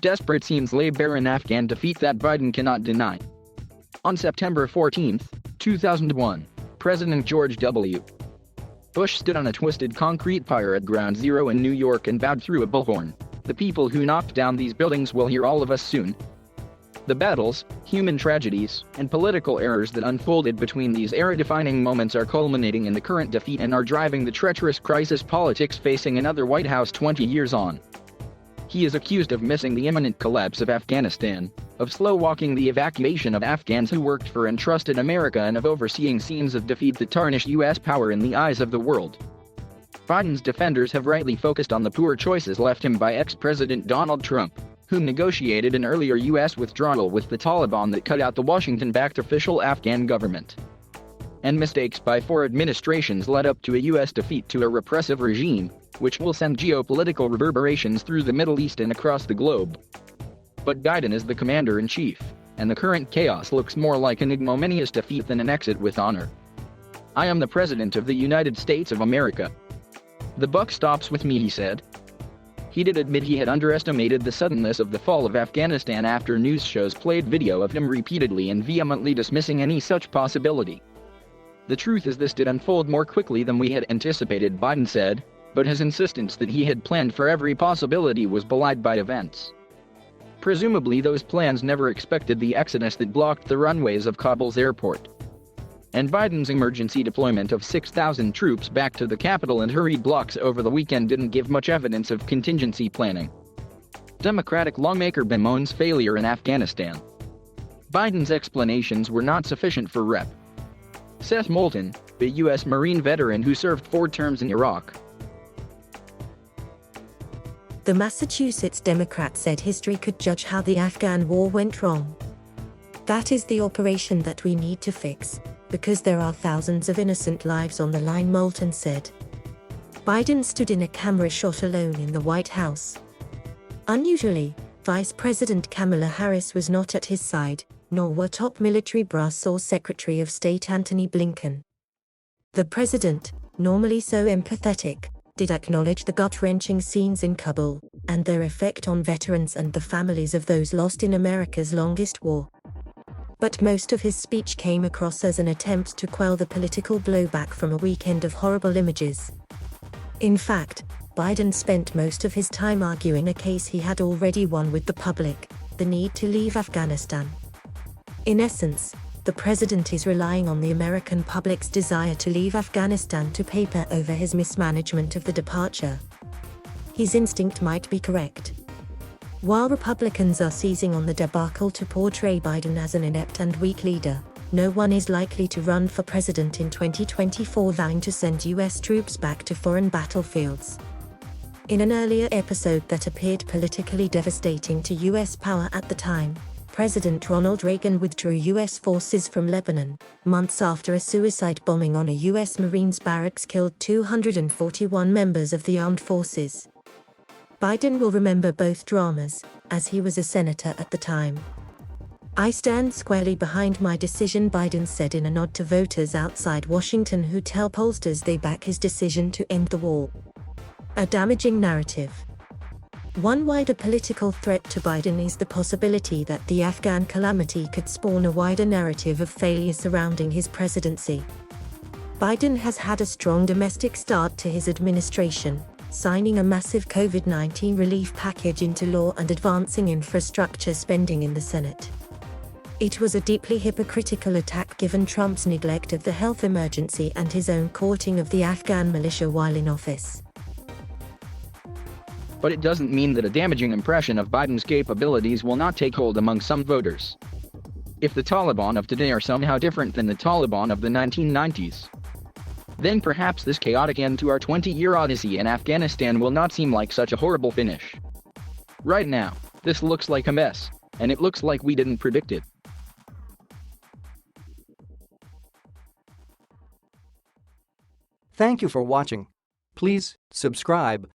Desperate seems lay bare an Afghan defeat that Biden cannot deny. On September 14, 2001, President George W. Bush stood on a twisted concrete pyre at Ground Zero in New York and bowed through a bullhorn. The people who knocked down these buildings will hear all of us soon. The battles, human tragedies, and political errors that unfolded between these era-defining moments are culminating in the current defeat and are driving the treacherous crisis politics facing another White House 20 years on. He is accused of missing the imminent collapse of Afghanistan, of slow-walking the evacuation of Afghans who worked for and trusted America, and of overseeing scenes of defeat that tarnish U.S. power in the eyes of the world. Biden's defenders have rightly focused on the poor choices left him by ex-President Donald Trump, who negotiated an earlier U.S. withdrawal with the Taliban that cut out the Washington-backed official Afghan government. And mistakes by four administrations led up to a U.S. defeat to a repressive regime, which will send geopolitical reverberations through the Middle East and across the globe. But Biden is the commander-in-chief, and the current chaos looks more like an ignominious defeat than an exit with honor. I am the President of the United States of America. The buck stops with me, he said. He did admit he had underestimated the suddenness of the fall of Afghanistan after news shows played video of him repeatedly and vehemently dismissing any such possibility. The truth is this did unfold more quickly than we had anticipated, Biden said, but his insistence that he had planned for every possibility was belied by events. Presumably those plans never expected the exodus that blocked the runways of Kabul's airport. And Biden's emergency deployment of 6,000 troops back to the capital and hurried blocks over the weekend didn't give much evidence of contingency planning. Democratic lawmaker bemoans failure in Afghanistan. Biden's explanations were not sufficient for Rep. Seth Moulton, a U.S. Marine veteran who served 4 terms in Iraq. The Massachusetts Democrat said history could judge how the Afghan war went wrong. That is the operation that we need to fix, because there are thousands of innocent lives on the line, Moulton said. Biden stood in a camera shot alone in the White House. Unusually, Vice President Kamala Harris was not at his side, nor were top military brass or Secretary of State Antony Blinken. The president, normally so empathetic, did acknowledge the gut-wrenching scenes in Kabul, and their effect on veterans and the families of those lost in America's longest war. But most of his speech came across as an attempt to quell the political blowback from a weekend of horrible images. In fact, Biden spent most of his time arguing a case he had already won with the public: the need to leave Afghanistan. In essence, the president is relying on the American public's desire to leave Afghanistan to paper over his mismanagement of the departure. His instinct might be correct. While Republicans are seizing on the debacle to portray Biden as an inept and weak leader, no one is likely to run for president in 2024 vowing to send U.S. troops back to foreign battlefields. In an earlier episode that appeared politically devastating to U.S. power at the time, President Ronald Reagan withdrew U.S. forces from Lebanon, months after a suicide bombing on a U.S. Marines barracks killed 241 members of the armed forces. Biden will remember both dramas, as he was a senator at the time. I stand squarely behind my decision, Biden said in a nod to voters outside Washington who tell pollsters they back his decision to end the war. A damaging narrative. One wider political threat to Biden is the possibility that the Afghan calamity could spawn a wider narrative of failure surrounding his presidency. Biden has had a strong domestic start to his administration, signing a massive COVID-19 relief package into law and advancing infrastructure spending in the Senate. It was a deeply hypocritical attack given Trump's neglect of the health emergency and his own courting of the Afghan militia while in office. But it doesn't mean that a damaging impression of Biden's capabilities will not take hold among some voters. If the Taliban of today are somehow different than the Taliban of the 1990s, then perhaps this chaotic end to our 20-year odyssey in Afghanistan will not seem like such a horrible finish. Right now, this looks like a mess, and it looks like we didn't predict it. Thank you for watching. Please subscribe,